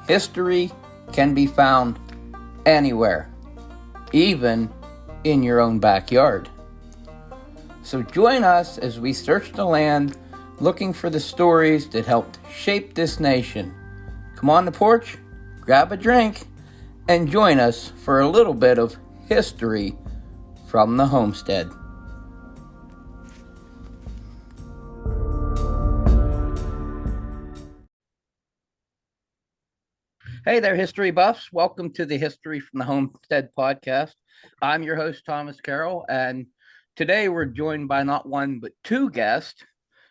History can be found anywhere, even in your own backyard. So join us as we search the land looking for the stories that helped shape this nation. Come on the porch, grab a drink, and join us for a little bit of history from the homestead. Hey there, history buffs. Welcome to the History from the Homestead podcast. I'm your host, Thomas Carroll, and today we're joined by not one, but two guests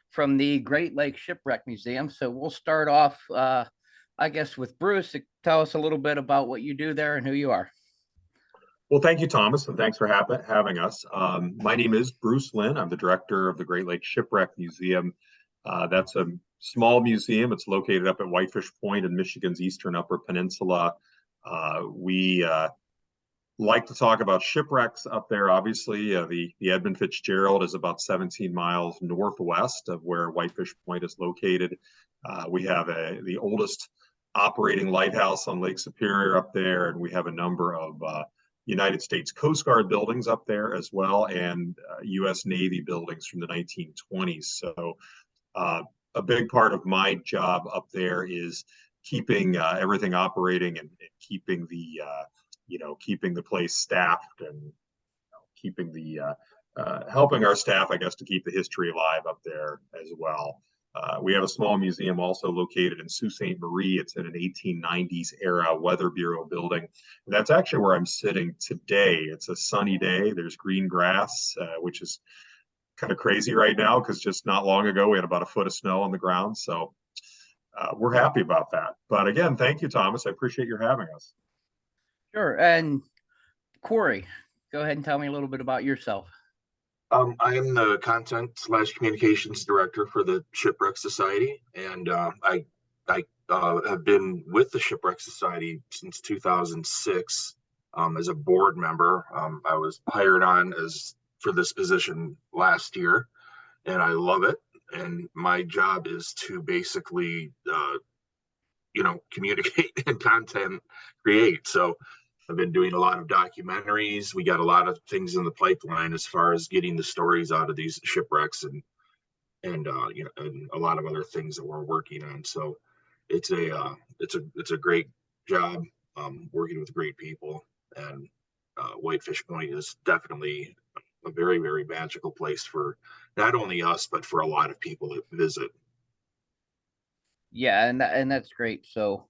from the Great Lakes Shipwreck Museum. So we'll start off, I guess, with Bruce. Tell us a little bit about what you do there and who you are. Well, thank you, Thomas, and thanks for having us. My name is Bruce Lynn. I'm the director of the Great Lakes Shipwreck Museum. That's a small museum. It's located up at Whitefish Point in Michigan's eastern Upper Peninsula. We like to talk about shipwrecks up there. Obviously, the Edmund Fitzgerald is about 17 miles northwest of where Whitefish Point is located. We have the oldest operating lighthouse on Lake Superior up there, and we have a number of United States Coast Guard buildings up there as well, and U.S. Navy buildings from the 1920s. So a big part of my job up there is keeping everything operating and keeping the keeping the place staffed and keeping the helping our staff, I guess, to keep the history alive up there as well. We have a small museum also located in Sault Ste. Marie. It's in an 1890s era Weather Bureau building. And that's actually where I'm sitting today. It's a sunny day. There's green grass, which is kind of crazy right now because just not long ago we had about a foot of snow on the ground. So we're happy about that. But again, thank you, Thomas. I appreciate your having us. Sure. And Corey, go ahead and tell me a little bit about yourself. I am the content/communications director for the Shipwreck Society, and I have been with the Shipwreck Society since 2006 as a board member. I was hired on for this position last year, and I love it. And my job is to basically, communicate and content create. So I've been doing a lot of documentaries. We got a lot of things in the pipeline as far as getting the stories out of these shipwrecks and and a lot of other things that we're working on. So it's a great job working with great people, and Whitefish Point is definitely a very, very magical place for not only us but for a lot of people that visit. Yeah, and that's great. So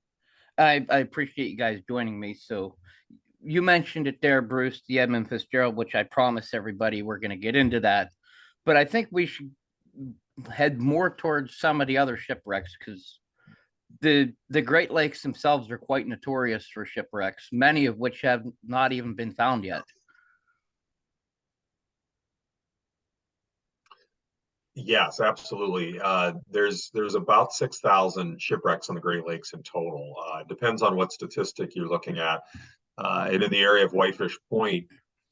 I appreciate you guys joining me. So you mentioned it there, Bruce, the Edmund Fitzgerald, which I promise everybody we're going to get into that. But I think we should head more towards some of the other shipwrecks because the Great Lakes themselves are quite notorious for shipwrecks, many of which have not even been found yet. Yes, absolutely. There's about 6,000 shipwrecks on the Great Lakes in total. Depends on what statistic you're looking at. And in the area of Whitefish Point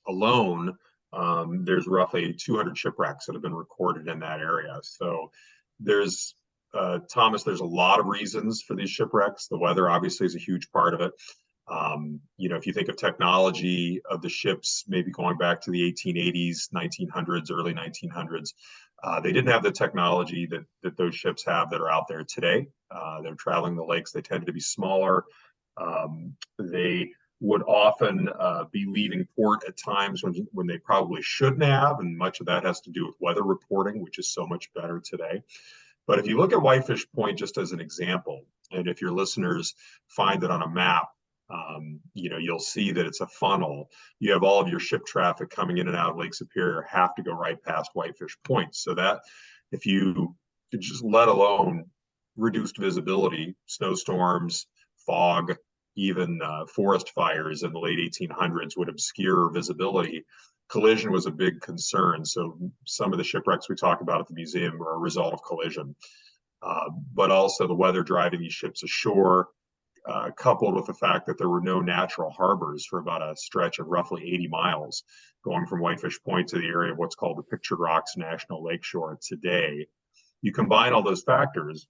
alone, there's roughly 200 shipwrecks that have been recorded in that area. So there's, Thomas, there's a lot of reasons for these shipwrecks. The weather obviously is a huge part of it. If you think of technology of the ships, maybe going back to the 1880s, 1900s, early 1900s, they didn't have the technology that those ships have that are out there today. They're traveling the lakes. They tend to be smaller. They would often be leaving port at times when they probably shouldn't have, and much of that has to do with weather reporting, which is so much better today. But if you look at Whitefish Point just as an example, and if your listeners find it on a map, you'll see that it's a funnel. You have all of your ship traffic coming in and out of Lake Superior have to go right past Whitefish Point. So that if you just let alone reduced visibility, snowstorms, fog, even forest fires in the late 1800s would obscure visibility. Collision was a big concern. So some of the shipwrecks we talk about at the museum were a result of collision. But also the weather driving these ships ashore, coupled with the fact that there were no natural harbors for about a stretch of roughly 80 miles, going from Whitefish Point to the area of what's called the Pictured Rocks National Lakeshore today. You combine all those factors,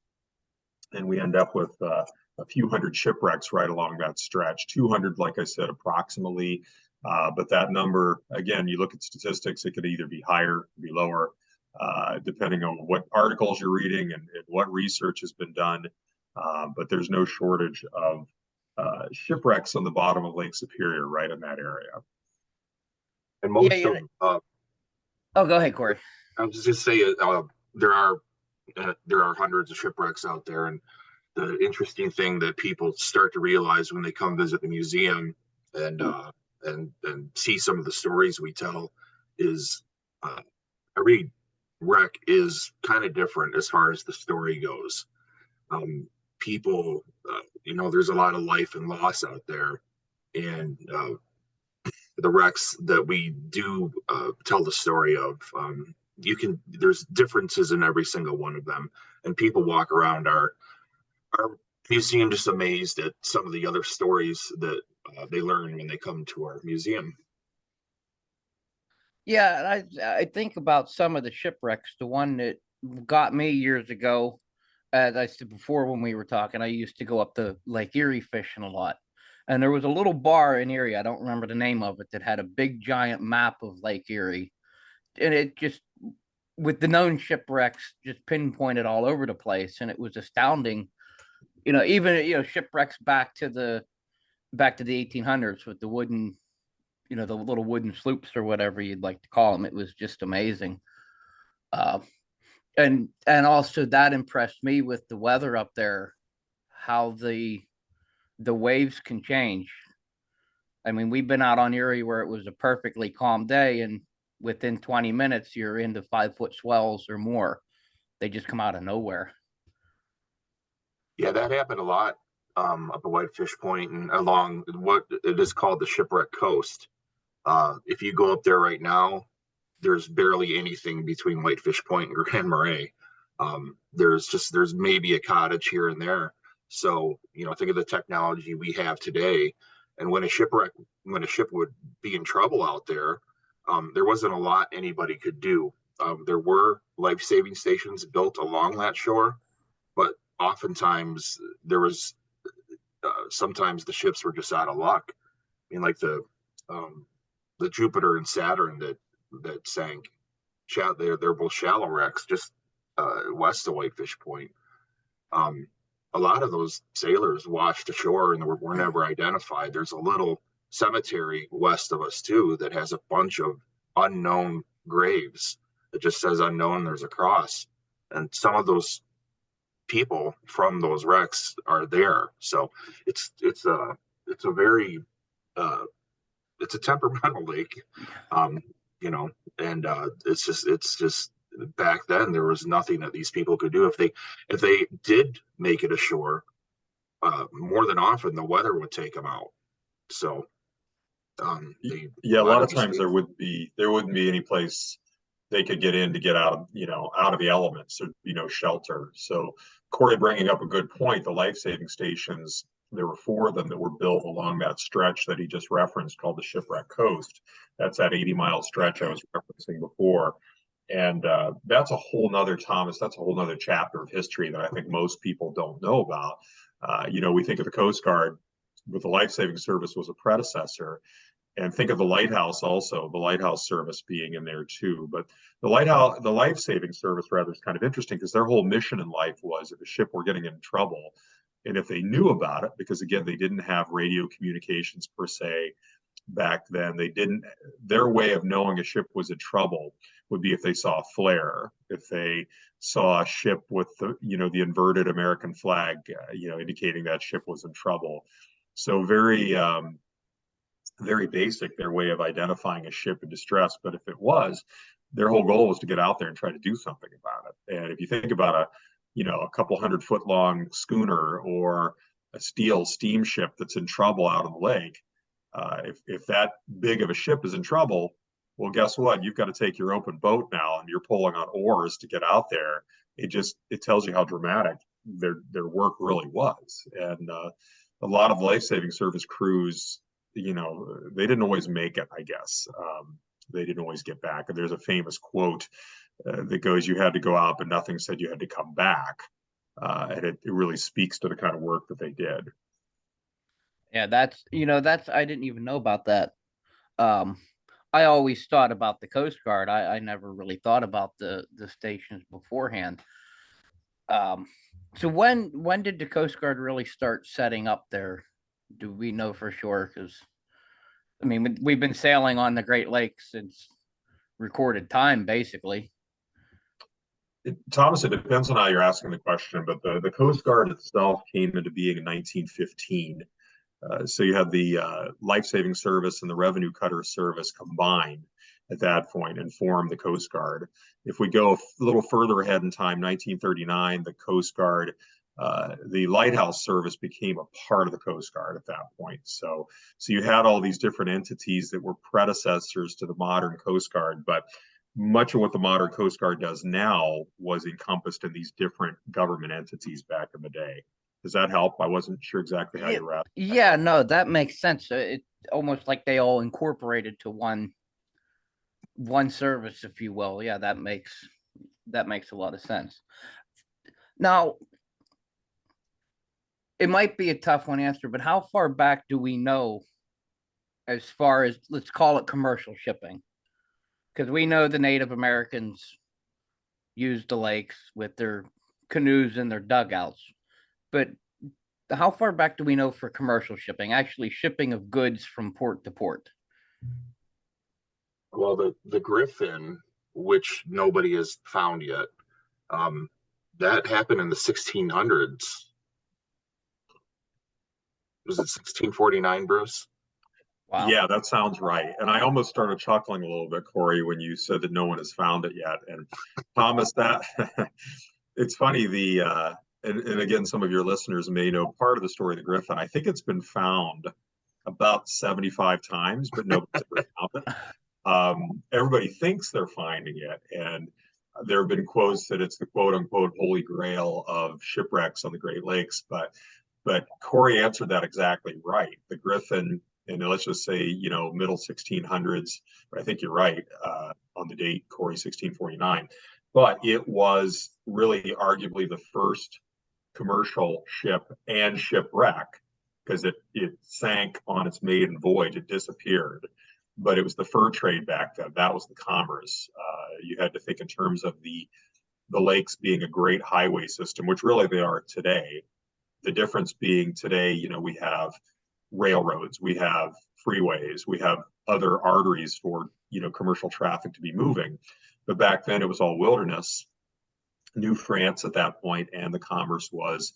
and we end up with a a few hundred shipwrecks right along that stretch. 200, like I said, approximately. But that number, again, you look at statistics, it could either be higher, be lower, depending on what articles you're reading and what research has been done. But there's no shortage of shipwrecks on the bottom of Lake Superior, right in that area. And most Yeah. of Oh, go ahead, Corey. I was just say there are hundreds of shipwrecks out there, and the interesting thing that people start to realize when they come visit the museum and see some of the stories we tell is every wreck is kind of different as far as the story goes. People, there's a lot of life and loss out there, and the wrecks that we do tell the story of, there's differences in every single one of them, and people walk around our museum just amazed at some of the other stories that they learn when they come to our museum. Yeah, and I think about some of the shipwrecks. The one that got me years ago, as I said before when we were talking, I used to go up to Lake Erie fishing a lot. And there was a little bar in Erie, I don't remember the name of it, that had a big giant map of Lake Erie. And it just, with the known shipwrecks, just pinpointed all over the place. And it was astounding. Even shipwrecks back to the 1800s with the wooden, the little wooden sloops or whatever you'd like to call them. It was just amazing. And also that impressed me with the weather up there, how the waves can change. I mean, we've been out on Erie where it was a perfectly calm day, and within 20 minutes you're into 5-foot swells or more. They just come out of nowhere. Yeah, that happened a lot up at Whitefish Point and along what it is called the Shipwreck Coast. If you go up there right now, there's barely anything between Whitefish Point and Grand Marais. There's maybe a cottage here and there. So, think of the technology we have today. And when a ship would be in trouble out there, there wasn't a lot anybody could do. There were life-saving stations built along that shore, but oftentimes sometimes the ships were just out of luck. I mean, like the Jupiter and Saturn that sank, they're both shallow wrecks just west of Whitefish Point. A lot of those sailors washed ashore and were never identified. There's a little cemetery west of us too that has a bunch of unknown graves. It just says unknown. There's a cross, and some of those people from those wrecks are there. So it's a very it's a temperamental lake, and it's just back then there was nothing that these people could do. If they did make it ashore, more than often the weather would take them out. So a lot of times there wouldn't be any place they could get in to get out of the elements. There'd be no shelter. So Corey bringing up a good point. The life-saving stations, there were 4 of them that were built along that stretch that he just referenced called the Shipwreck Coast. That's that 80-mile stretch I was referencing before. And that's a whole nother, Thomas, that's a whole nother chapter of history that I think most people don't know about. We think of the Coast Guard, but the life-saving service was a predecessor. And think of the lighthouse also, the lighthouse service being in there too. But the life-saving service rather is kind of interesting because their whole mission in life was if a ship were getting in trouble, and if they knew about it, because again, they didn't have radio communications per se back then, their way of knowing a ship was in trouble would be if they saw a flare, if they saw a ship with the inverted American flag, indicating that ship was in trouble. So very, very basic, their way of identifying a ship in distress. But if it was, their whole goal was to get out there and try to do something about it. And if you think about a couple 100-foot long schooner or a steel steamship that's in trouble out on the lake, if that big of a ship is in trouble, well, guess what? You've got to take your open boat now, and you're pulling on oars to get out there. It tells you how dramatic their work really was. And a lot of life-saving service crews, they didn't always make it, I guess. They didn't always get back. And there's a famous quote that goes, "You had to go out, but nothing said you had to come back." and it really speaks to the kind of work that they did. Yeah, that's I didn't even know about that. Um, I always thought about the Coast Guard. I never really thought about the stations beforehand. Um, so when did the Coast Guard really start setting up there? Do we know for sure? Because I mean, we've been sailing on the Great Lakes since recorded time, basically. Thomas, it depends on how you're asking the question, but the Coast Guard itself came into being in 1915. So you had the life-saving service and the revenue cutter service combined at that point and formed the Coast Guard. If we go a little further ahead in time, 1939, the Coast Guard, the lighthouse service became a part of the Coast Guard at that point. So you had all these different entities that were predecessors to the modern Coast Guard, but much of what the modern Coast Guard does now was encompassed in these different government entities back in the day. Does that help? I wasn't sure exactly how you were at. Yeah, no, that makes sense. It almost like they all incorporated to one service, if you will. Yeah, that makes a lot of sense. Now, it might be a tough one to answer, but how far back do we know as far as, let's call it, commercial shipping? Because we know the Native Americans used the lakes with their canoes and their dugouts, but how far back do we know for commercial shipping, actually shipping of goods from port to port? Well, the Griffin, which nobody has found yet, that happened in the 1600s. Was it 1649, Bruce? Wow. Yeah, that sounds right. And I almost started chuckling a little bit, Corey, when you said that no one has found it yet. And Thomas, that it's funny. And again, some of your listeners may know part of the story of the Griffin. I think it's been found about 75 times, but nobody's ever found it. Everybody thinks they're finding it, and there have been quotes that it's the quote unquote holy grail of shipwrecks on the Great Lakes. But Corey answered that exactly right. The Griffin, and let's just say, middle 1600s, I think you're right on the date, Corey, 1649. But it was really arguably the first commercial ship and shipwreck, because it sank on its maiden voyage. It disappeared, but it was the fur trade back then. That was the commerce. You had to think in terms of the lakes being a great highway system, which really they are today. The difference being today, we have railroads, we have freeways, we have other arteries for, commercial traffic to be moving. But back then it was all wilderness, New France at that point, and the commerce was,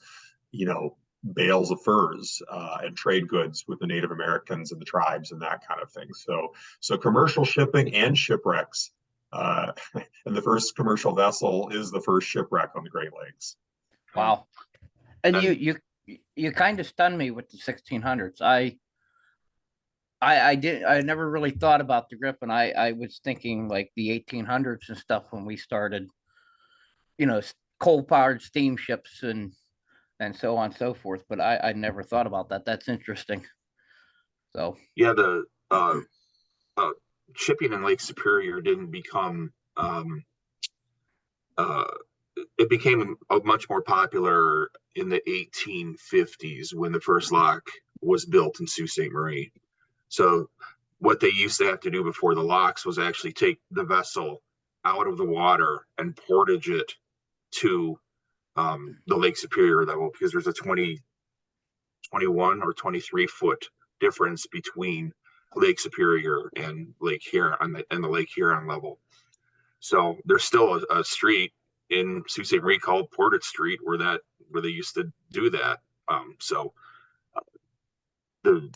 bales of furs and trade goods with the Native Americans and the tribes and that kind of thing. So commercial shipping and shipwrecks, and the first commercial vessel is the first shipwreck on the Great Lakes. Wow. And you kind of stunned me with the 1600s. I never really thought about the Griffin. I was thinking like the 1800s and stuff when we started, coal-powered steamships and so on and so forth. But I never thought about that. That's interesting. So yeah, the shipping in Lake Superior didn't become it became much more popular in the 1850s when the first lock was built in Sault Ste. Marie. So what they used to have to do before the locks was actually take the vessel out of the water and portage it to the Lake Superior level, because there's a 21 or 23 foot difference between Lake Superior and Lake Huron and the Lake Huron level. So there's still a street in Sault Ste. Marie called Portage Street where they used to do that. The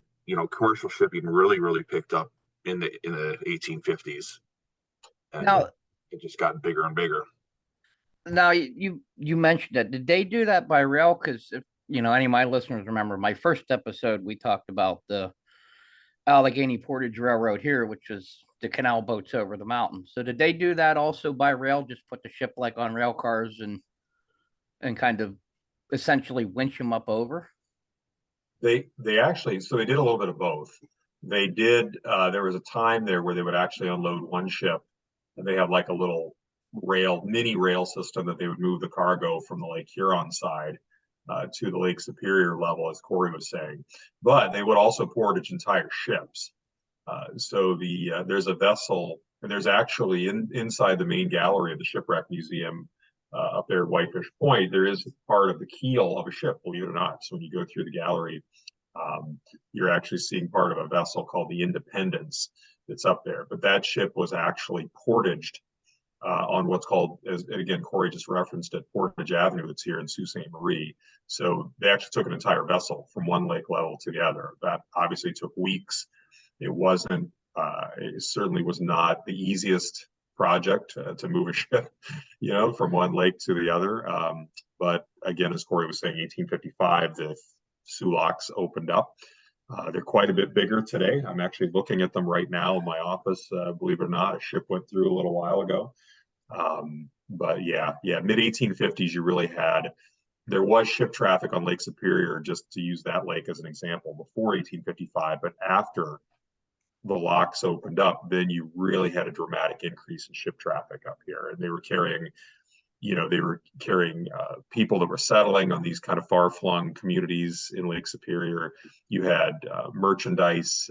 commercial shipping really picked up in the 1850s, and now it just got bigger and bigger. Now you mentioned that. Did they do that by rail? Because if any of my listeners remember my first episode, we talked about the Allegheny Portage Railroad here, which is the canal boats over the mountain. So did they do that also by rail? Just put the ship like on rail cars and kind of essentially winch them up over? They actually, so they did a little bit of both. They did. There was a time there where they would actually unload one ship, and they had like a little mini rail system that they would move the cargo from the Lake Huron side to the Lake Superior level, as Corey was saying. But they would also portage entire ships. There's a vessel, and there's actually inside the main gallery of the Shipwreck Museum up there at Whitefish Point, there is part of the keel of a ship, believe it or not. So when you go through the gallery, you're actually seeing part of a vessel called the Independence that's up there. But that ship was actually portaged on what's called, as again, Corey just referenced it, Portage Avenue that's here in Sault Ste. Marie. So they actually took an entire vessel from one lake level to the other. That obviously took weeks. It wasn't, it certainly was not the easiest project to move a ship, from one lake to the other. But again, as Corey was saying, 1855, the Soo Locks opened up. They're quite a bit bigger today. I'm actually looking at them right now in my office. Believe it or not, a ship went through a little while ago. But yeah, mid 1850s, there was ship traffic on Lake Superior, just to use that lake as an example, before 1855. But after the locks opened up, then you really had a dramatic increase in ship traffic up here. And they were carrying people that were settling on these kind of far-flung communities in Lake Superior. You had merchandise,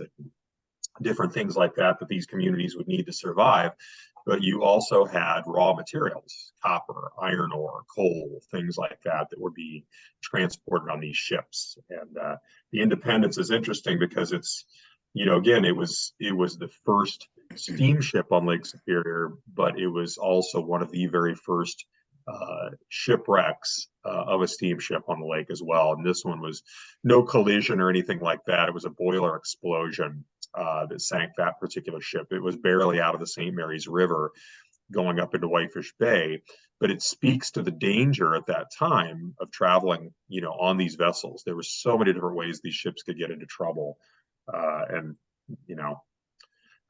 different things like that these communities would need to survive. But you also had raw materials, copper, iron ore, coal, things like that were being transported on these ships. And the Independence is interesting because it's, again, it was the first steamship on Lake Superior, but it was also one of the very first shipwrecks of a steamship on the lake as well. And this one was no collision or anything like that. It was a boiler explosion that sank that particular ship. It was barely out of the St. Mary's River going up into Whitefish Bay, but it speaks to the danger at that time of traveling, on these vessels. There were so many different ways these ships could get into trouble. And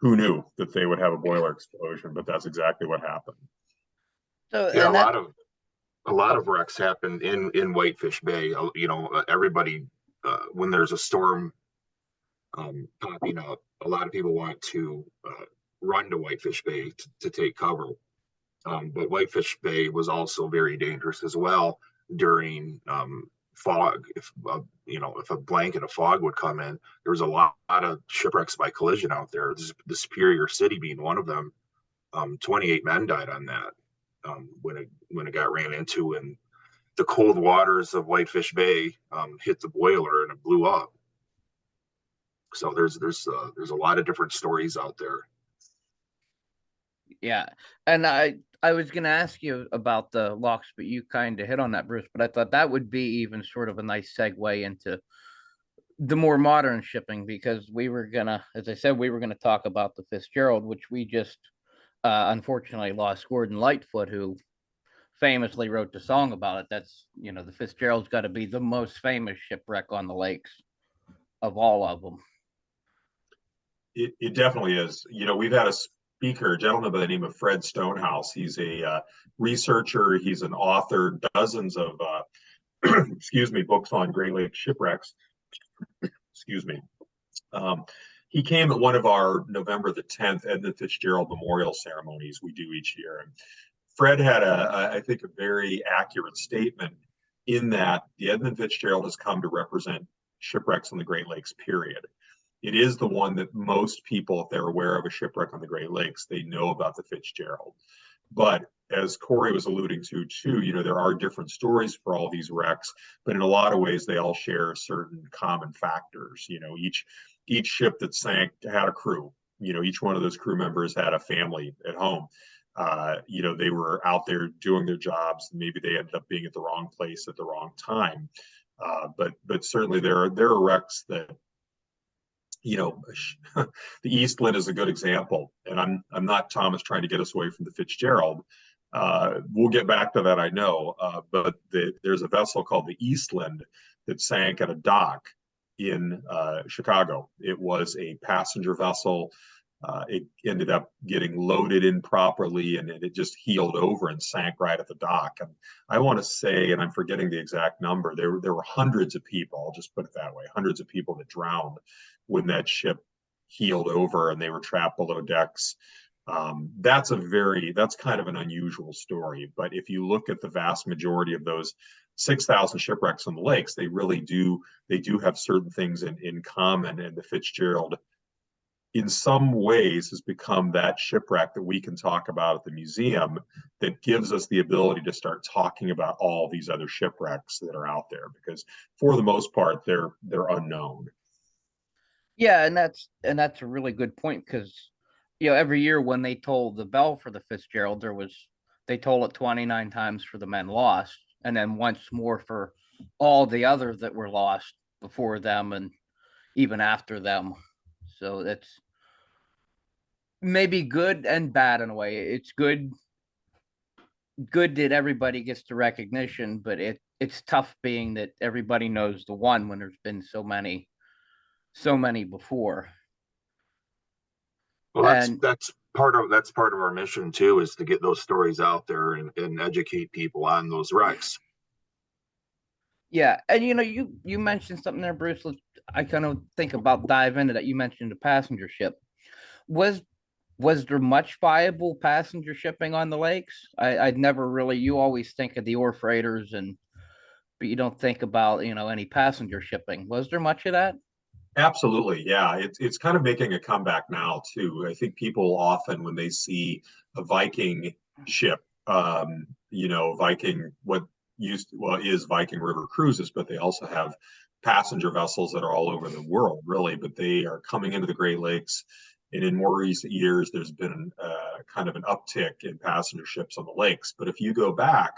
who knew that they would have a boiler explosion, but that's exactly what happened. So yeah, a lot of wrecks happen in Whitefish Bay. Everybody, when there's a storm popping up, a lot of people want to run to Whitefish Bay to take cover. But Whitefish Bay was also very dangerous as well during fog. If a blanket of fog would come in, there was a lot of shipwrecks by collision out there. The Superior City being one of them. 28 men died on that when it got ran into, and the cold waters of Whitefish Bay hit the boiler and it blew up. So there's a lot of different stories out there. Yeah, and I was going to ask you about the locks, but you kind of hit on that, Bruce. But I thought that would be even sort of a nice segue into the more modern shipping, because as I said, we were gonna talk about the Fitzgerald, which we just unfortunately lost Gordon Lightfoot, who famously wrote the song about it. That's, the Fitzgerald's got to be the most famous shipwreck on the lakes of all of them. It definitely is. We've had a gentleman by the name of Fred Stonehouse. He's a researcher. He's an author, dozens of books on Great Lakes shipwrecks. He came at one of our November the 10th Edmund Fitzgerald memorial ceremonies we do each year. And Fred had I think, a very accurate statement in that the Edmund Fitzgerald has come to represent shipwrecks on the Great Lakes, period. It is the one that most people, if they're aware of a shipwreck on the Great Lakes, they know about the Fitzgerald. But as Corey was alluding to too, there are different stories for all these wrecks, but in a lot of ways, they all share certain common factors. Each ship that sank had a crew. Each one of those crew members had a family at home. They were out there doing their jobs. Maybe they ended up being at the wrong place at the wrong time. But certainly there are wrecks that, the Eastland is a good example. And I'm not, Thomas, trying to get us away from the Fitzgerald. We'll get back to that, I know. But there's a vessel called the Eastland that sank at a dock in Chicago. It was a passenger vessel. It ended up getting loaded improperly, and it just heeled over and sank right at the dock. And I want to say, and I'm forgetting the exact number, there were hundreds of people, I'll just put it that way, hundreds of people that drowned when that ship heeled over and they were trapped below decks. That's kind of an unusual story. But if you look at the vast majority of those 6,000 shipwrecks on the lakes, they do have certain things in common. And the Fitzgerald, in some ways, has become that shipwreck that we can talk about at the museum, that gives us the ability to start talking about all these other shipwrecks that are out there, because for the most part they're unknown. Yeah, and that's a really good point, because every year when they toll the bell for the Fitzgerald, they toll it 29 times for the men lost, and then once more for all the others that were lost before them and even after them. So that's maybe good and bad in a way. It's good that everybody gets the recognition, but it's tough being that everybody knows the one when there's been so many before. Well, And that's part of our mission too, is to get those stories out there and educate people on those wrecks. yeah, and you mentioned something there, Bruce. I kind of think about dive into that. You mentioned the passenger ship. Was was there much viable passenger shipping on the lakes? I'd never really. You always think of the ore freighters, but you don't think about any passenger shipping. Was there much of that? Absolutely, yeah. It's kind of making a comeback now too. I think people often, when they see a Viking ship, Viking, what is Viking River Cruises, but they also have passenger vessels that are all over the world, really. But they are coming into the Great Lakes, and in more recent years, there's been kind of an uptick in passenger ships on the lakes. But if you go back,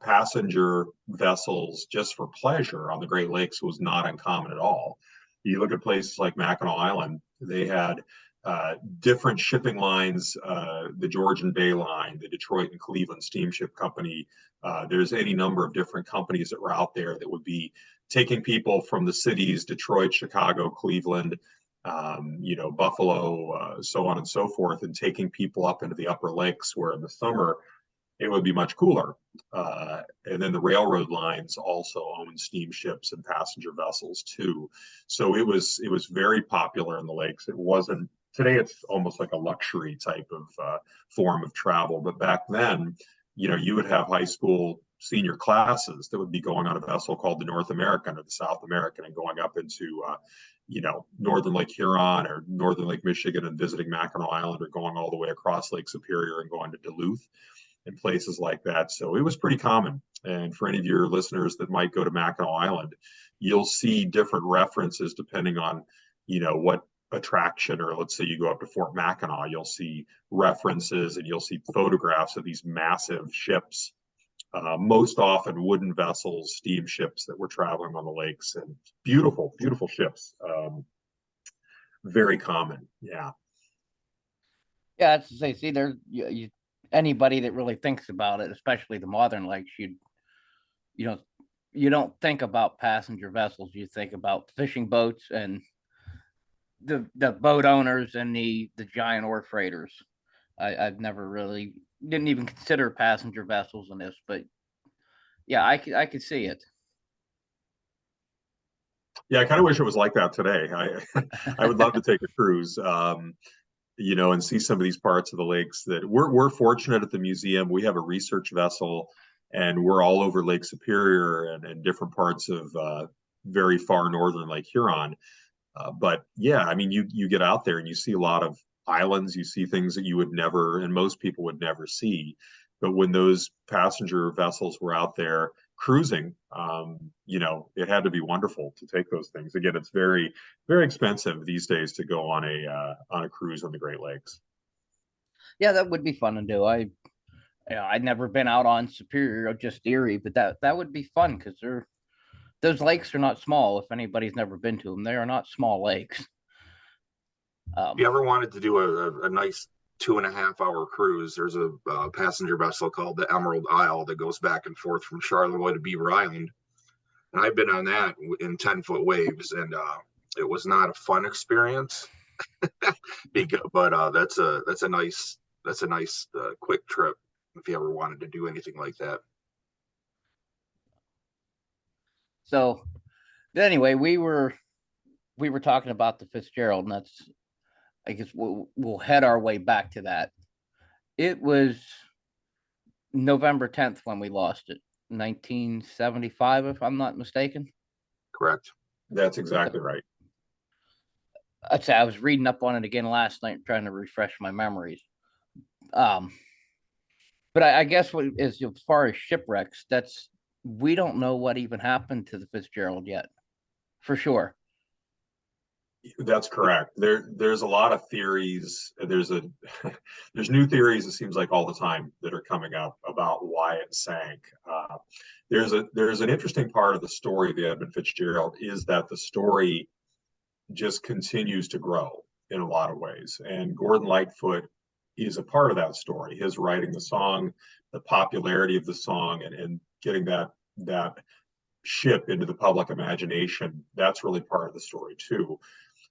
passenger vessels just for pleasure on the Great Lakes was not uncommon at all. You look at places like Mackinac Island, they had different shipping lines, the Georgian Bay Line, the Detroit and Cleveland Steamship Company. There's any number of different companies that were out there that would be taking people from the cities, Detroit, Chicago, Cleveland, Buffalo, so on and so forth, and taking people up into the upper lakes where in the summer it would be much cooler. And then the railroad lines also own steamships and passenger vessels too. So it was very popular in the lakes. It wasn't today. It's almost like a luxury type of form of travel. But back then, you would have high school senior classes that would be going on a vessel called the North American or the South American and going up into northern Lake Huron or northern Lake Michigan and visiting Mackinac Island, or going all the way across Lake Superior and going to Duluth and places like that. So it was pretty common. And for any of your listeners that might go to Mackinac Island, you'll see different references depending on, what attraction, or let's say you go up to Fort Mackinac, you'll see references and you'll see photographs of these massive ships, most often wooden vessels, steamships that were traveling on the lakes, and beautiful, beautiful ships. Very common. Yeah. Yeah, that's to say. See, there anybody that really thinks about it, especially the modern lakes, you don't you don't think about passenger vessels. You think about fishing boats and the boat owners and the giant ore freighters. I've never really didn't even consider passenger vessels in this, but yeah, I could see it. Yeah, I kind of wish it was like that today. I would love to take a cruise, and see some of these parts of the lakes that we're fortunate at the museum. We have a research vessel, and we're all over Lake Superior and different parts of very far northern Lake Huron. But yeah, I mean, you get out there and you see a lot of islands. You see things that you would never, and most people would never see. But when those passenger vessels were out there cruising, it had to be wonderful to take those things. Again, it's very, very expensive these days to go on a cruise on the Great Lakes. Yeah, that would be fun to do. I'd never been out on Superior or just Erie, but that would be fun because those lakes are not small. If anybody's never been to them, they are not small lakes. If you ever wanted to do a nice 2.5 hour cruise, there's a passenger vessel called the Emerald Isle that goes back and forth from Charlevoix to Beaver Island. And I've been on that in 10-foot waves, and it was not a fun experience. But that's a nice quick trip if you ever wanted to do anything like that. So anyway, we were talking about the Fitzgerald, and I guess we'll head our way back to that. It was November 10th when we lost it, 1975, if I'm not mistaken. Correct. That's exactly right. I'd say I was reading up on it again last night, trying to refresh my memories. But I guess as far as shipwrecks, we don't know what even happened to the Fitzgerald yet, for sure. That's correct. There's a lot of theories. There's new theories, it seems like, all the time that are coming up about why it sank. There's an interesting part of the story of the Edmund Fitzgerald is that the story just continues to grow in a lot of ways, and Gordon Lightfoot is a part of that story. His writing the song, the popularity of the song, and getting that ship into the public imagination, that's really part of the story too.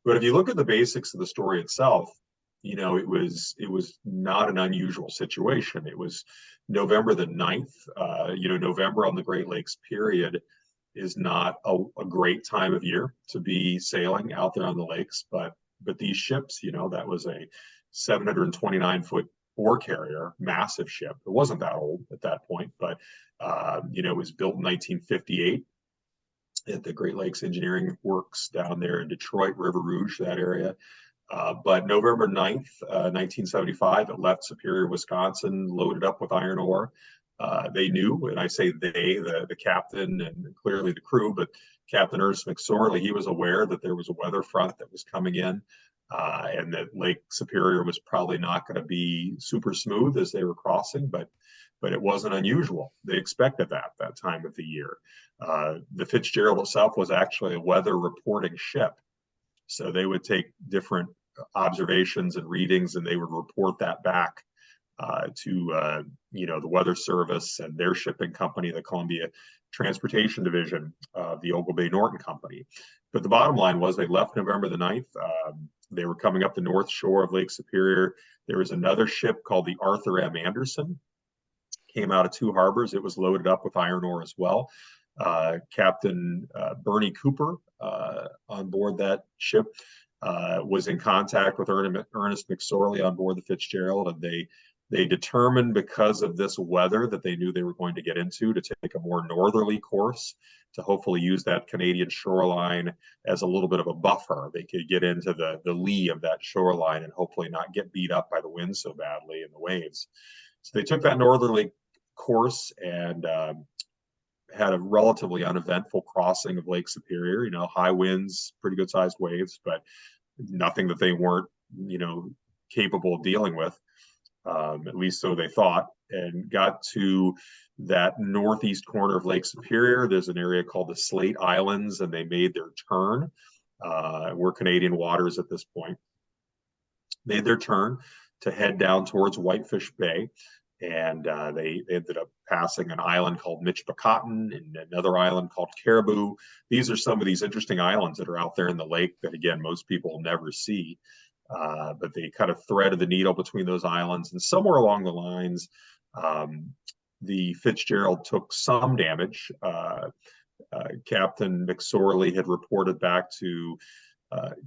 But if you look at the basics of the story itself, it was not an unusual situation. It was November the 9th. November on the Great Lakes period is not a great time of year to be sailing out there on the lakes. But these ships, that was a 729-foot ore carrier, massive ship. It wasn't that old at that point, but it was built in 1958 at the Great Lakes Engineering Works down there in Detroit, River Rouge, that area. But November 9th, 1975, it left Superior, Wisconsin, loaded up with iron ore. They knew, and I say they, the captain and clearly the crew, but Captain Ernest McSorley, he was aware that there was a weather front that was coming in, and that Lake Superior was probably not going to be super smooth as they were crossing, but it wasn't unusual. They expected that time of the year. The Fitzgerald itself was actually a weather reporting ship. So they would take different observations and readings, and they would report that back to the Weather Service and their shipping company, the Columbia Transportation Division of the Ogle Bay Norton Company. But the bottom line was they left November the 9th. They were coming up the north shore of Lake Superior. There was another ship called the Arthur M. Anderson, came out of Two Harbors. It was loaded up with iron ore as well. Captain Bernie Cooper on board that ship was in contact with Ernest McSorley on board the Fitzgerald, and they determined, because of this weather that they knew they were going to get into, to take a more northerly course to hopefully use that Canadian shoreline as a little bit of a buffer. They could get into the lee of that shoreline and hopefully not get beat up by the wind so badly and the waves. So they took that northerly course and had a relatively uneventful crossing of Lake Superior. High winds, pretty good sized waves, but nothing that they weren't capable of dealing with, at least so they thought, and got to that northeast corner of Lake Superior. There's an area called the Slate Islands, and they made their turn. We're Canadian waters at this point. Made their turn to head down towards Whitefish Bay. And they ended up passing an island called Michpicoten and another island called Caribou. These are some of these interesting islands that are out there in the lake that, again, most people never see. But they kind of threaded the needle between those islands. And somewhere along the lines, the Fitzgerald took some damage. Captain McSorley had reported back to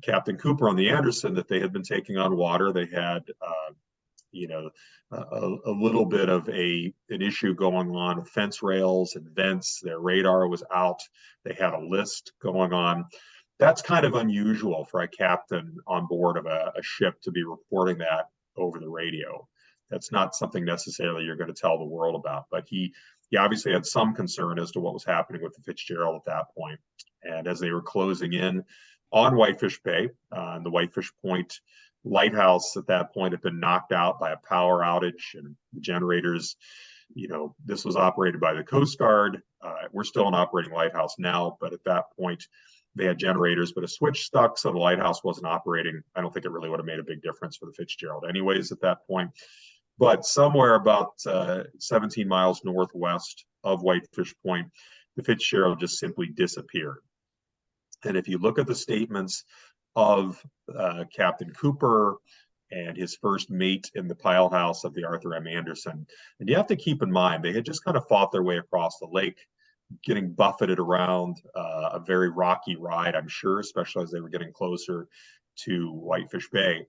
Captain Cooper on the Anderson that they had been taking on water. They had a little bit of an issue going on with fence rails and vents. Their radar was out. They had a list going on. That's kind of unusual for a captain on board of a ship to be reporting that over the radio. That's not something necessarily you're going to tell the world about. But he obviously had some concern as to what was happening with the Fitzgerald at that point. And as they were closing in on Whitefish Bay, the Whitefish Point lighthouse at that point had been knocked out by a power outage, and the generators, this was operated by the Coast Guard. We're still an operating lighthouse now, but at that point they had generators, but a switch stuck, so the lighthouse wasn't operating. I don't think it really would have made a big difference for the Fitzgerald anyways at that point. But somewhere about 17 miles northwest of Whitefish Point, the Fitzgerald just simply disappeared. And if you look at the statements of Captain Cooper and his first mate in the pile house of the Arthur M. Anderson, and you have to keep in mind, they had just kind of fought their way across the lake, getting buffeted around, a very rocky ride, I'm sure, especially as they were getting closer to Whitefish Bay.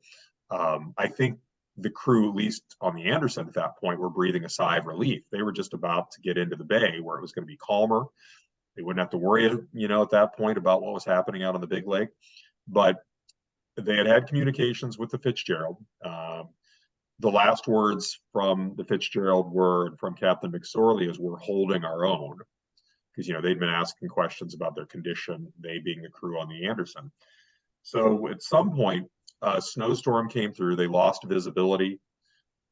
I think the crew, at least on the Anderson at that point, were breathing a sigh of relief. They were just about to get into the bay where it was going to be calmer. They wouldn't have to worry, at that point about what was happening out on the big lake. But they had communications with the Fitzgerald. The last words from the Fitzgerald were, and from Captain McSorley, is, "We're holding our own," because they'd been asking questions about their condition, they being the crew on the Anderson. So at some point, a snowstorm came through. They lost visibility.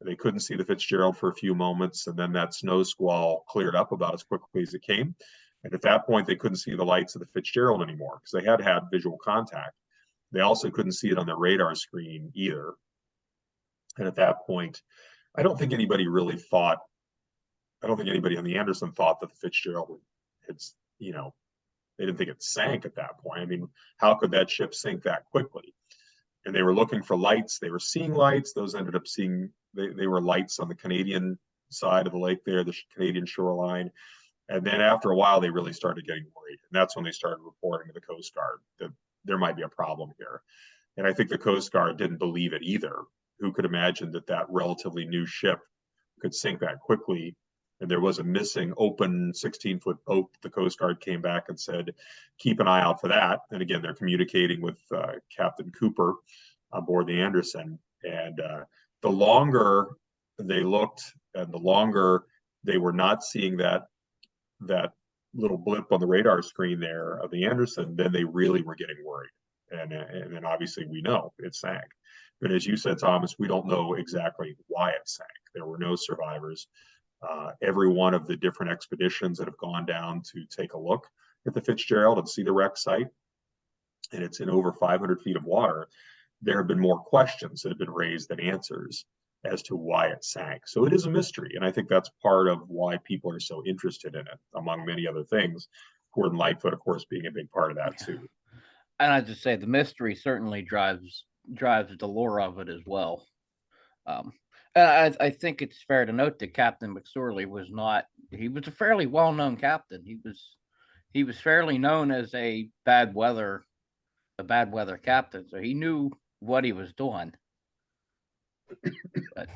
They couldn't see the Fitzgerald for a few moments, and then that snow squall cleared up about as quickly as it came. And at that point, they couldn't see the lights of the Fitzgerald anymore because they had visual contact. They also couldn't see it on their radar screen either. And at that point, I don't think anybody on the Anderson thought that the Fitzgerald had, they didn't think it sank at that point. I mean, how could that ship sink that quickly? And they were looking for lights. They were seeing lights. Those ended up they were lights on the Canadian side of the lake there, the Canadian shoreline. And then after a while, they really started getting worried. And that's when they started reporting to the Coast Guard that there might be a problem here. And I think the Coast Guard didn't believe it either. Who could imagine that relatively new ship could sink that quickly? And there was a missing open 16-foot boat. The Coast Guard came back and said, keep an eye out for that. And again, they're communicating with Captain Cooper aboard the Anderson. And the longer they looked and the longer they were not seeing that little blip on the radar screen there of the Anderson, then they really were getting worried. And then obviously we know it sank. But as you said, Thomas, we don't know exactly why it sank. There were no survivors. Every one of the different expeditions that have gone down to take a look at the Fitzgerald and see the wreck site, and it's in over 500 feet of water, there have been more questions that have been raised than answers as to why it sank. So it is a mystery, and I think that's part of why people are so interested in it, among many other things. Gordon Lightfoot, of course, being a big part of that too. And I just say the mystery certainly drives the lore of it as well. And I think it's fair to note that Captain McSorley was a fairly well-known captain. He was fairly known as a bad weather captain, so he knew what he was doing. But,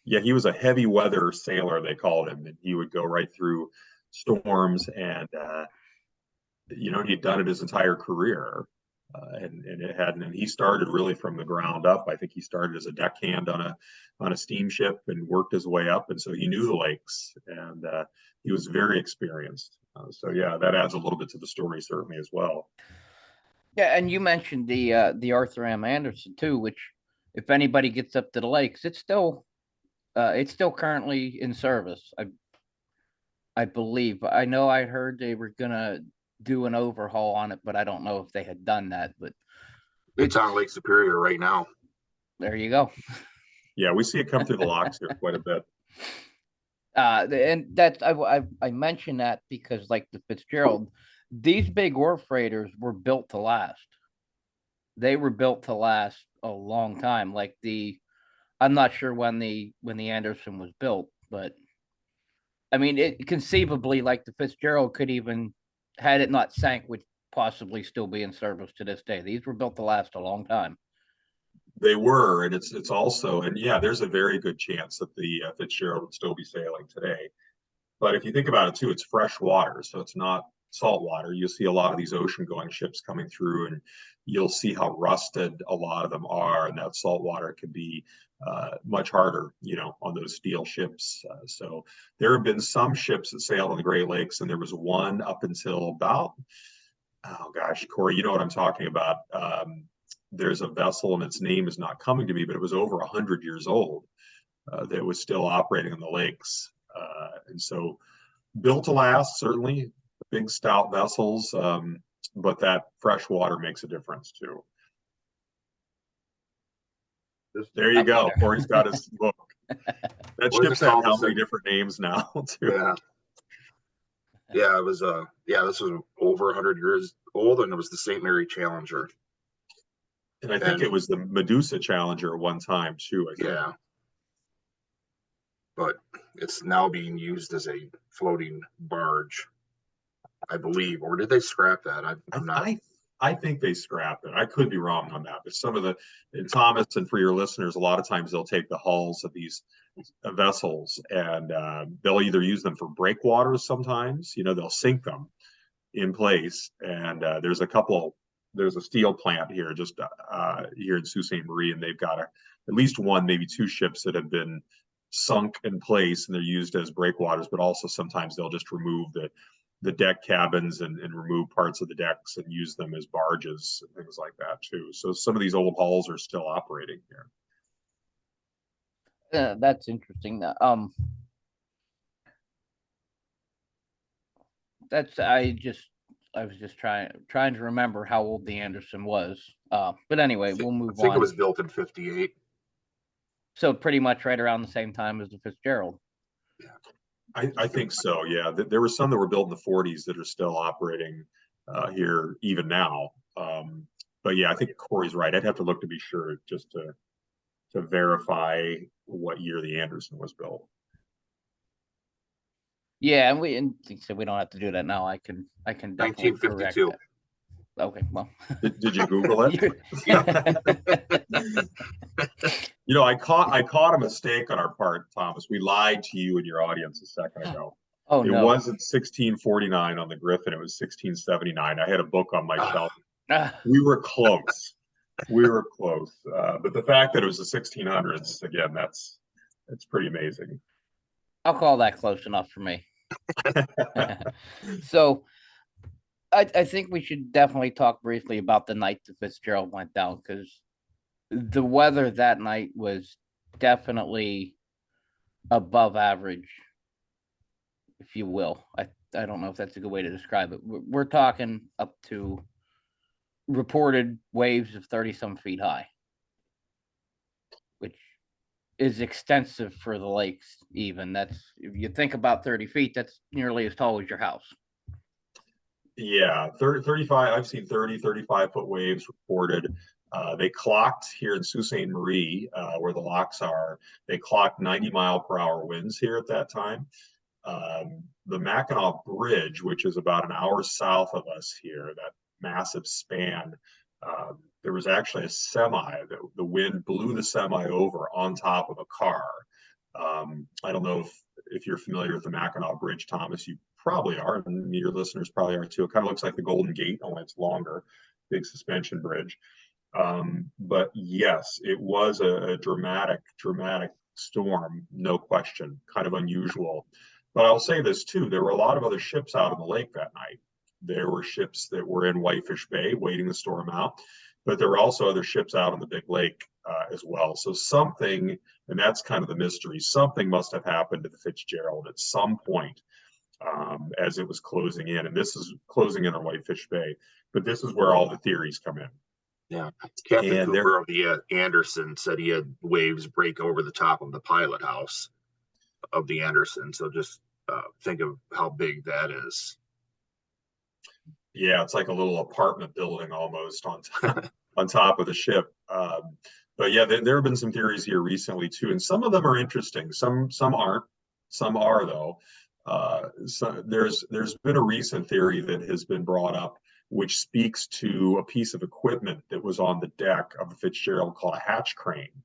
yeah, he was a heavy weather sailor, they called him, and he would go right through storms, and he'd done it his entire career. And he started really from the ground up. I think he started as a deckhand on a steamship and worked his way up, and so he knew the lakes, and he was very experienced. So yeah, that adds a little bit to the story certainly as well. Yeah, and you mentioned the Arthur M. Anderson too, which, if anybody gets up to the lakes, it's still currently in service. I believe. I know I heard they were gonna do an overhaul on it, but I don't know if they had done that. But it's on Lake Superior right now. There you go. Yeah, we see it come through the locks here quite a bit. And that's I mentioned that because, like the Fitzgerald, these big ore freighters were built to last. They were built to last a long time. Like I'm not sure when the Anderson was built, but I mean, it conceivably, like the Fitzgerald, could even, had it not sank, would possibly still be in service to this day. These were built to last a long time. They were, and it's also, and yeah, there's a very good chance that the Fitzgerald would still be sailing today. But if you think about it too, it's fresh water, so it's not salt water. You'll see a lot of these ocean-going ships coming through, and you'll see how rusted a lot of them are, and that salt water can be much harder, on those steel ships. So there have been some ships that sailed on the Great Lakes, and there was one up until about, oh gosh, Corey, you know what I'm talking about. There's a vessel, and its name is not coming to me, but it was over 100 years old that was still operating on the lakes. And so built to last, certainly, big stout vessels, but that fresh water makes a difference too. There you go. Corey's got his book. That ship's had how many different names now too? Yeah, it was this was over 100 years old, and it was the St. Mary Challenger. And I think it was the Medusa Challenger at one time too, I think. Yeah. But it's now being used as a floating barge, I believe. Or did they scrap that? I'm not. I think they scrapped it. I could be wrong on that, but some of the, and Thomas, and for your listeners, a lot of times they'll take the hulls of these vessels and they'll either use them for breakwaters sometimes, they'll sink them in place. And there's a steel plant here, just here in Sault Ste. Marie, and they've got at least one, maybe two ships that have been sunk in place and they're used as breakwaters, but also sometimes they'll just remove the deck cabins and remove parts of the decks and use them as barges and things like that too. So some of these old hulls are still operating here. That's interesting. That's I was just trying to remember how old the Anderson was. But anyway, we'll move on. I think it was built in 58. So pretty much right around the same time as the Fitzgerald. Yeah. I think so. Yeah, there were some that were built in the 40s that are still operating here even now. But yeah, I think Corey's right. I'd have to look to be sure just to verify what year the Anderson was built. Yeah, and we said we don't have to do that now. I can definitely 1952. correct that. Okay, well. Did you Google it? I caught a mistake on our part, Thomas. We lied to you and your audience a second ago. Oh, it no. wasn't 1649 on the Griffin. It was 1679. I had a book on my shelf. We were close. But the fact that it was the 1600s, again, that's pretty amazing. I'll call that close enough for me. So I think we should definitely talk briefly about the night the Fitzgerald went down, because the weather that night was definitely above average, if you will. I don't know if that's a good way to describe it. We're talking up to reported waves of 30-some feet high, which is extensive for the lakes. Even that's, if you think about 30 feet, that's nearly as tall as your house. Yeah, 35. I've seen 35-foot waves reported. They clocked here in Sault Ste. Marie, where the locks are. They clocked 90-mile-per-hour winds here at that time. The Mackinac Bridge, which is about an hour south of us here, that massive span, there was actually a semi. The wind blew the semi over on top of a car. I don't know if you're familiar with the Mackinac Bridge, Thomas. You probably are, and your listeners probably are too. It kind of looks like the Golden Gate, only it's longer, big suspension bridge. But yes, it was a dramatic storm, no question, kind of unusual. But I'll say this too, there were a lot of other ships out on the lake that night. There were ships that were in Whitefish Bay waiting the storm out, but there were also other ships out on the big lake as well. So something, and that's kind of the mystery, something must have happened to the Fitzgerald at some point as it was closing in. And this is closing in on Whitefish Bay, but this is where all the theories come in. Yeah, Captain Cooper of the Anderson said he had waves break over the top of the pilot house of the Anderson. So just think of how big that is. Yeah, it's like a little apartment building almost on top of the ship. But yeah, there have been some theories here recently too, and some of them are interesting. Some aren't. Some are though. So there's been a recent theory that has been brought up, which speaks to a piece of equipment that was on the deck of the Fitzgerald called a hatch crane.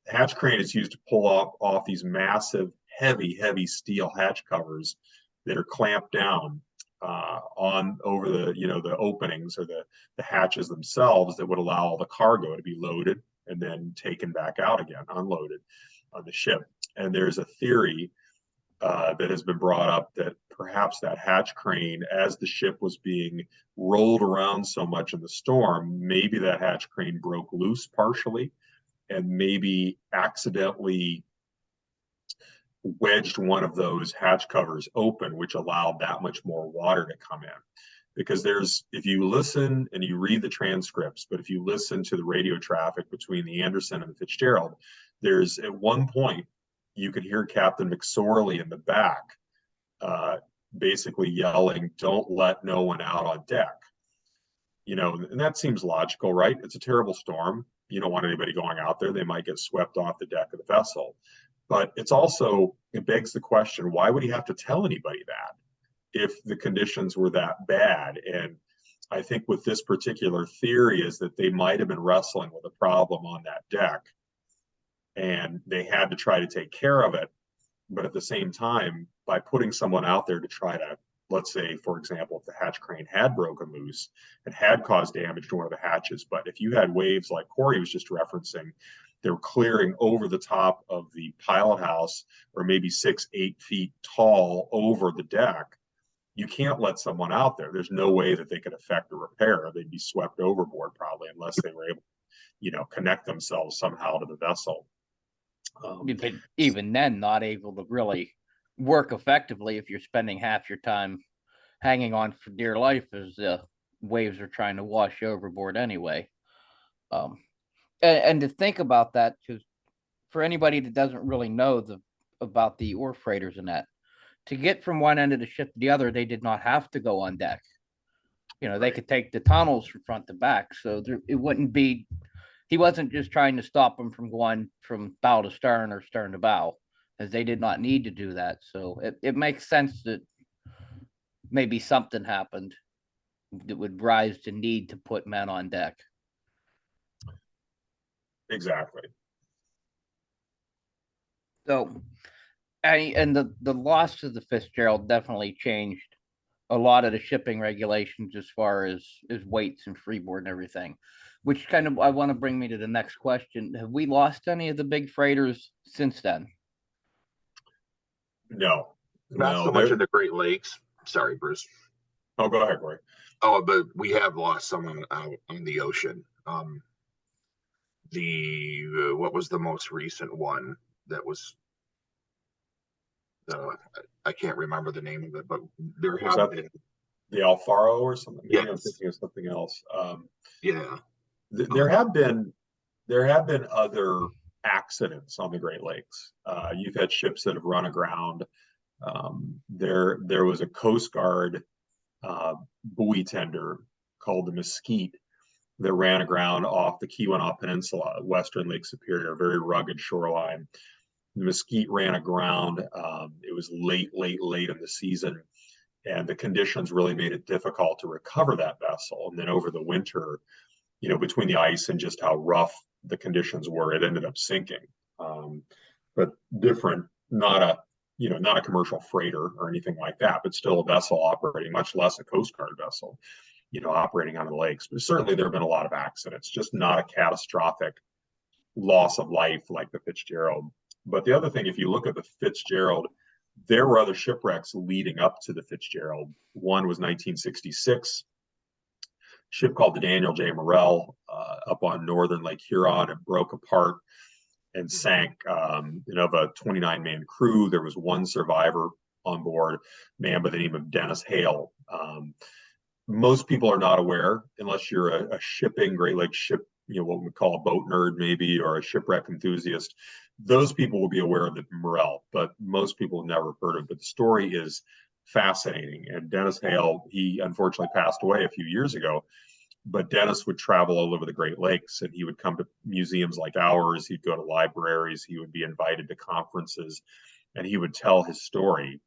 The hatch crane is used to pull off these massive, heavy steel hatch covers that are clamped down on over the openings or the hatches themselves that would allow all the cargo to be loaded and then taken back out again, unloaded on the ship. And there's a theory that has been brought up that perhaps that hatch crane, as the ship was being rolled around so much in the storm, maybe that hatch crane broke loose partially and maybe accidentally wedged one of those hatch covers open, which allowed that much more water to come in. Because if you listen and you read the transcripts, but if you listen to the radio traffic between the Anderson and the Fitzgerald, there's at one point, you could hear Captain McSorley in the back basically yelling, "Don't let no one out on deck." And that seems logical, right? It's a terrible storm. You don't want anybody going out there. They might get swept off the deck of the vessel. But it begs the question, why would he have to tell anybody that if the conditions were that bad? And I think with this particular theory is that they might have been wrestling with a problem on that deck, and they had to try to take care of it. But at the same time, by putting someone out there to try to, let's say, for example, if the hatch crane had broken loose and had caused damage to one of the hatches, but if you had waves like Corey was just referencing, they're clearing over the top of the pilot house, or maybe 6-8 feet tall over the deck, you can't let someone out there. There's no way that they could effect a repair. They'd be swept overboard probably, unless they were able to, connect themselves somehow to the vessel. But even then, not able to really work effectively if you're spending half your time hanging on for dear life as the waves are trying to wash you overboard anyway. And to think about that, because for anybody that doesn't really know about the ore freighters and that, to get from one end of the ship to the other, they did not have to go on deck. They could take the tunnels from front to back, so it wouldn't be. He wasn't just trying to stop them from going from bow to stern or stern to bow, as they did not need to do that. So it makes sense that maybe something happened that would rise to need to put men on deck. Exactly. So, and the loss of the Fitzgerald definitely changed a lot of the shipping regulations as far as weights and freeboard and everything, which kind of I want to bring me to the next question. Have we lost any of the big freighters since then? No, Not so much in the Great Lakes. Sorry, Bruce. Oh, go ahead, Corey. Oh, but we have lost someone out on the ocean. What was the most recent one that was? I can't remember the name of it, but there have been the Alfaro or something. Maybe yes. I'm thinking of something else. Yeah, there have been other accidents on the Great Lakes. You've had ships that have run aground. There was a Coast Guard buoy tender called the Mesquite that ran aground off the Keweenaw Peninsula, western Lake Superior, very rugged shoreline. The Mesquite ran aground. It was late in the season, and the conditions really made it difficult to recover that vessel. And then over the winter, between the ice and just how rough the conditions were, it ended up sinking. But different, not a commercial freighter or anything like that, but still a vessel operating, much less a Coast Guard vessel, operating on the lakes. But certainly there have been a lot of accidents, just not a catastrophic loss of life like the Fitzgerald. But the other thing, if you look at the Fitzgerald, there were other shipwrecks leading up to the Fitzgerald. One was 1966, ship called the Daniel J. Morrell up on northern Lake Huron. It broke apart and sank. Of a 29-man crew, there was one survivor on board, a man by the name of Dennis Hale. Most people are not aware, unless you're a shipping, Great Lakes ship, what we call a boat nerd maybe, or a shipwreck enthusiast. Those people will be aware of the Morrell, but most people have never heard of it. But the story is fascinating. And Dennis Hale, he unfortunately passed away a few years ago, but Dennis would travel all over the Great Lakes, and he would come to museums like ours. He'd go to libraries. He would be invited to conferences, and he would tell his story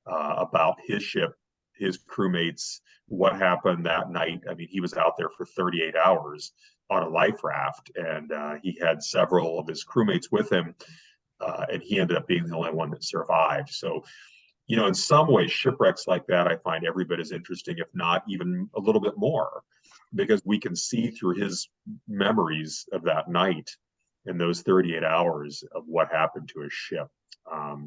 about his ship, his crewmates, what happened that night. I mean, he was out there for 38 hours on a life raft, and he had several of his crewmates with him, and he ended up being the only one that survived. So, in some ways, shipwrecks like that, I find every bit as interesting, if not even a little bit more, because we can see through his memories of that night and those 38 hours of what happened to his ship.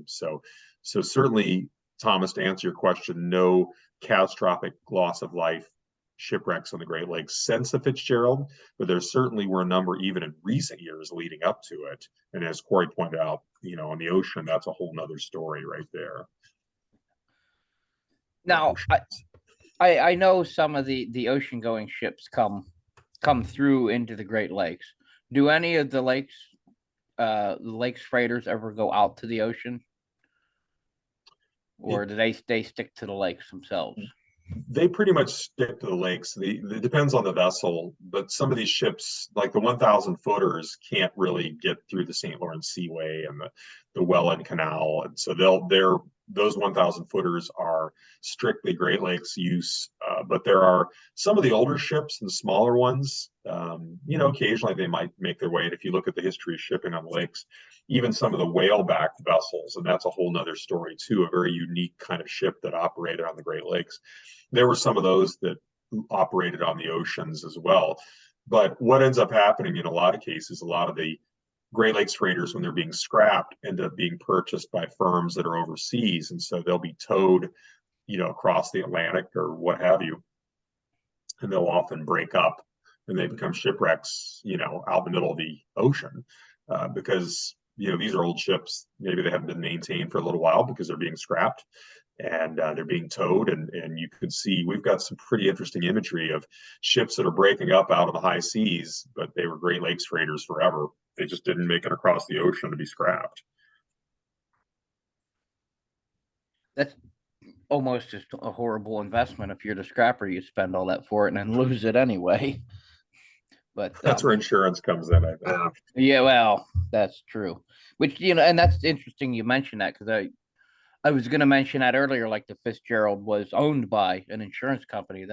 So certainly, Thomas, to answer your question, no catastrophic loss of life shipwrecks on the Great Lakes since the Fitzgerald, but there certainly were a number even in recent years leading up to it. And as Corey pointed out, on the ocean, that's a whole nother story right there. Now, I know some of the ocean-going ships come through into the Great Lakes. Do any of the lakes freighters ever go out to the ocean, or do they stick to the lakes themselves? They pretty much stick to the lakes. It depends on the vessel, but some of these ships, like the 1,000 footers, can't really get through the St. Lawrence Seaway and the Welland Canal, and so those 1,000 footers are strictly Great Lakes use, but there are some of the older ships and the smaller ones. Occasionally they might make their way. And if you look at the history of shipping on lakes, even some of the whale-backed vessels, and that's a whole nother story too, a very unique kind of ship that operated on the Great Lakes. There were some of those that operated on the oceans as well. But what ends up happening in a lot of cases, a lot of the Great Lakes freighters, when they're being scrapped, end up being purchased by firms that are overseas. And so they'll be towed, across the Atlantic or what have you. And they'll often break up and they become shipwrecks, out in the middle of the ocean because, these are old ships. Maybe they haven't been maintained for a little while because they're being scrapped and they're being towed. And you can see we've got some pretty interesting imagery of ships that are breaking up out of the high seas, but they were Great Lakes freighters forever. They just didn't make it across the ocean to be scrapped. That's almost just a horrible investment. If you're the scrapper, you spend all that for it and then lose it anyway. But that's where insurance comes in, I think. Yeah, well, that's true. Which, and that's interesting you mentioned that, because I was going to mention that earlier, like the Fitzgerald was owned by an insurance company.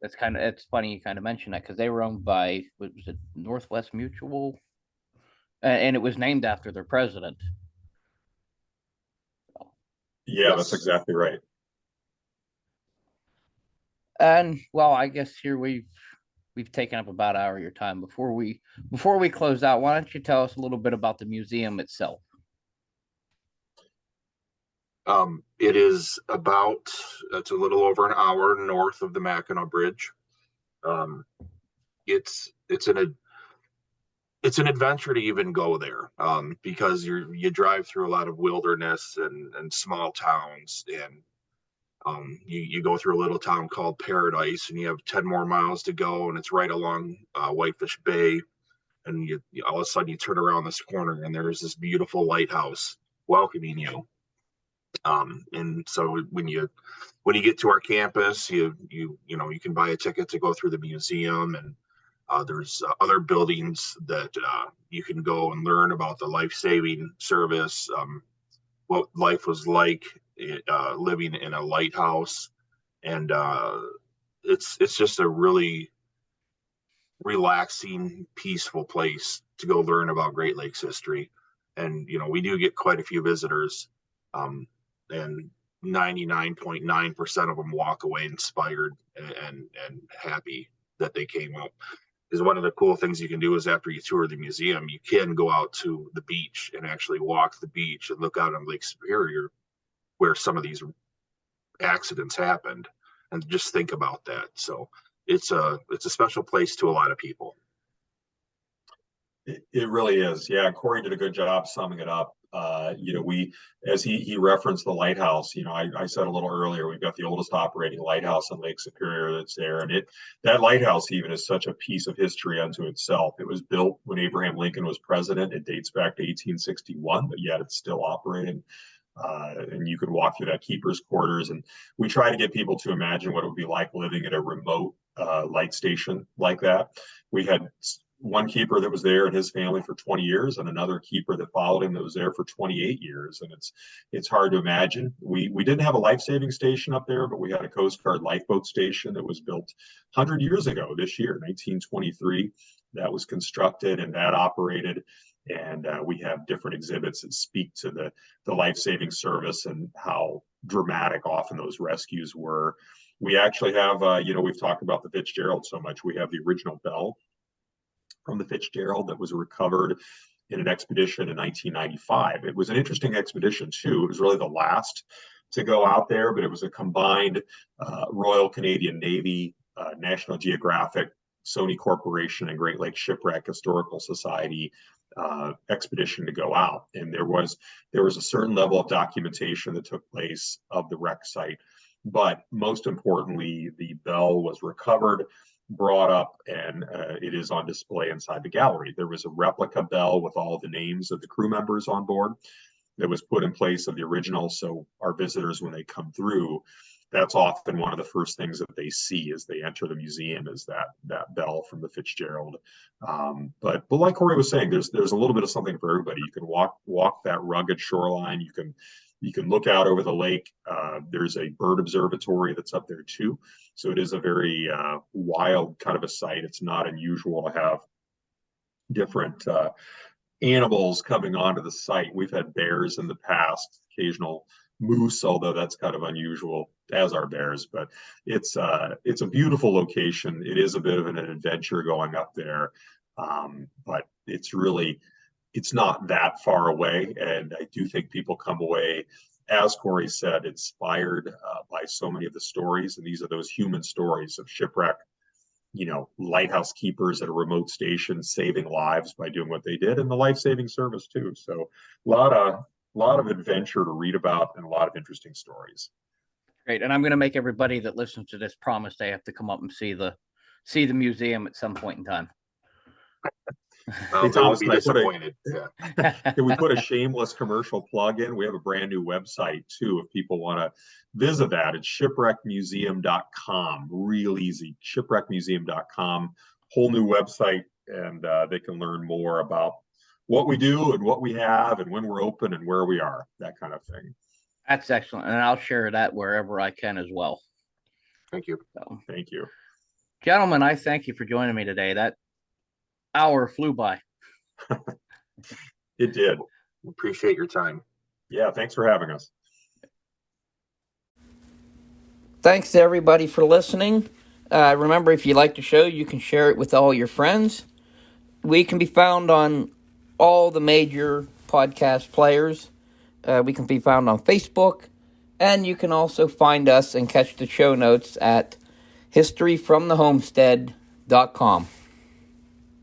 It's funny you kind of mentioned that, because they were owned by, what was it, Northwest Mutual? And it was named after their president. Yeah, that's exactly right. And well, I guess here we've taken up about an hour of your time. Before we close out, why don't you tell us a little bit about the museum itself? It's a little over an hour north of the Mackinac Bridge. It's an adventure to even go there, because you drive through a lot of wilderness and small towns, and you go through a little town called Paradise, and you have 10 more miles to go, and it's right along Whitefish Bay, and you all of a sudden you turn around this corner and there's this beautiful lighthouse welcoming you. And so when you get to our campus, you can buy a ticket to go through the museum, and there's other buildings that you can go and learn about the life-saving service, what life was like living in a lighthouse, and it's just a really relaxing, peaceful place to go learn about Great Lakes history. And we do get quite a few visitors, and 99.9% of them walk away inspired and happy that they came up. Is one of the cool things you can do is after you tour the museum, you can go out to the beach and actually walk the beach and look out on Lake Superior, where some of these accidents happened, and just think about that. So it's a special place to a lot of people. It really is. Yeah, Corey did a good job summing it up. As he referenced the lighthouse, I said a little earlier, we've got the oldest operating lighthouse on Lake Superior that's there. And that lighthouse even is such a piece of history unto itself. It was built when Abraham Lincoln was president. It dates back to 1861, but yet it's still operating. And you could walk through that keeper's quarters. And we try to get people to imagine what it would be like living at a remote light station like that. We had one keeper that was there and his family for 20 years, and another keeper that followed him that was there for 28 years. And it's hard to imagine. We didn't have a life-saving station up there, but we had a Coast Guard lifeboat station that was built 100 years ago this year, 1923. That was constructed and that operated. And we have different exhibits that speak to the life-saving service and how dramatic often those rescues were. We actually have, we've talked about the Fitzgerald so much. We have the original bell from the Fitzgerald that was recovered in an expedition in 1995. It was an interesting expedition too. It was really the last to go out there, but it was a combined Royal Canadian Navy, National Geographic, Sony Corporation, and Great Lakes Shipwreck Historical Society expedition to go out. And there was a certain level of documentation that took place of the wreck site. But most importantly, the bell was recovered, brought up, and it is on display inside the gallery. There was a replica bell with all the names of the crew members on board that was put in place of the original. So our visitors, when they come through, that's often one of the first things that they see as they enter the museum is that bell from the Fitzgerald. But like Corey was saying, there's a little bit of something for everybody. You can walk that rugged shoreline. You can You can look out over the lake. There's a bird observatory that's up there too. So it is a very wild kind of a site. It's not unusual to have different animals coming onto the site. We've had bears in the past, occasional moose, although that's kind of unusual, as are bears. But it's a beautiful location. It is a bit of an adventure going up there, but it's not that far away. And I do think people come away, as Corey said, inspired by so many of the stories. And these are those human stories of shipwreck, lighthouse keepers at a remote station saving lives by doing what they did, and the life-saving service too. So a lot of adventure to read about and a lot of interesting stories. Great. And I'm going to make everybody that listens to this promise they have to come up and see the museum at some point in time. Hey, Thomas, can we put a shameless commercial plug in? We have a brand new website too. If people want to visit that, it's shipwreckmuseum.com. Real easy. Shipwreckmuseum.com. Whole new website, and they can learn more about what we do and what we have and when we're open and where we are, that kind of thing. That's excellent. And I'll share that wherever I can as well. Thank you. So, thank you. Gentlemen, I thank you for joining me today. That hour flew by. It did. Appreciate your time. Yeah, thanks for having us. Thanks to everybody for listening. Remember, if you like the show, you can share it with all your friends. We can be found on all the major podcast players. We can be found on Facebook. And you can also find us and catch the show notes at historyfromthehomestead.com.